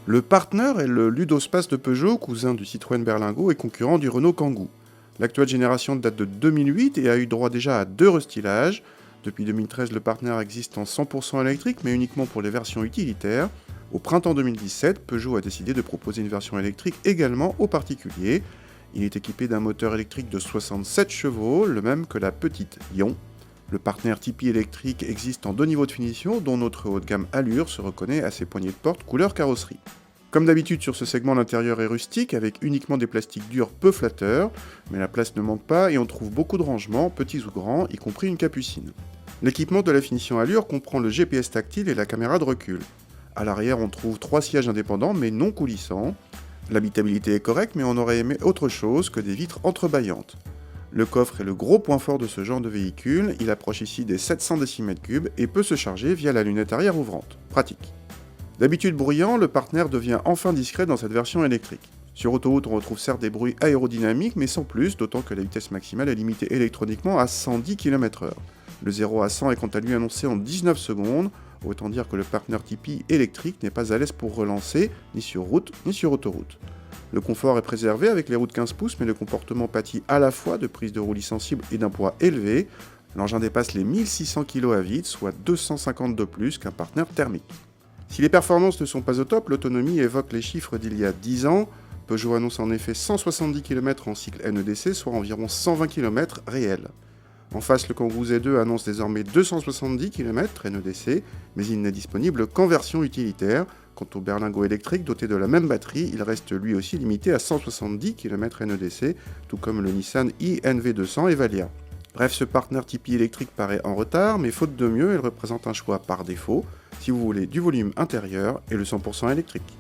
Le Partner est le ludospace de Peugeot, cousin du Citroën Berlingo et concurrent du Renault Kangoo. L'actuelle génération date de 2008 et a eu droit déjà à 2 restylages. Depuis 2013, le Partner existe en 100% électrique, mais uniquement pour les versions utilitaires. Au printemps 2017, Peugeot a décidé de proposer une version électrique également aux particuliers. Il est équipé d'un moteur électrique de 67 chevaux, le même que la petite Lion. Le Partner Tipeee électrique existe en 2 niveaux de finition, dont notre haut de gamme Allure se reconnaît à ses poignées de porte couleur carrosserie. Comme d'habitude sur ce segment, l'intérieur est rustique avec uniquement des plastiques durs peu flatteurs, mais la place ne manque pas et on trouve beaucoup de rangements, petits ou grands, y compris une capucine. L'équipement de la finition Allure comprend le GPS tactile et la caméra de recul. À l'arrière, on trouve 3 sièges indépendants mais non coulissants. L'habitabilité est correcte, mais on aurait aimé autre chose que des vitres entrebâillantes. Le coffre est le gros point fort de ce genre de véhicule, il approche ici des 700 décimètres cubes et peut se charger via la lunette arrière ouvrante. Pratique. D'habitude bruyant, le Partner devient enfin discret dans cette version électrique. Sur autoroute, on retrouve certes des bruits aérodynamiques, mais sans plus, d'autant que la vitesse maximale est limitée électroniquement à 110 km/h. Le 0 à 100 est quant à lui annoncé en 19 secondes, autant dire que le Partner Tipeee électrique n'est pas à l'aise pour relancer, ni sur route, ni sur autoroute. Le confort est préservé avec les roues de 15 pouces, mais le comportement pâtit à la fois de prise de roulis sensible et d'un poids élevé. L'engin dépasse les 1600 kg à vide, soit 250 de plus qu'un Partner thermique. Si les performances ne sont pas au top, l'autonomie évoque les chiffres d'il y a 10 ans. Peugeot annonce en effet 170 km en cycle NEDC, soit environ 120 km réels. En face, le Kangoo Z2 annonce désormais 270 km NEDC, mais il n'est disponible qu'en version utilitaire. Quant au Berlingo électrique doté de la même batterie, il reste lui aussi limité à 170 km NEDC, tout comme le Nissan i-NV200 Evalia. Bref, ce Partner Tipeee électrique paraît en retard, mais faute de mieux, il représente un choix par défaut, si vous voulez du volume intérieur et le 100% électrique.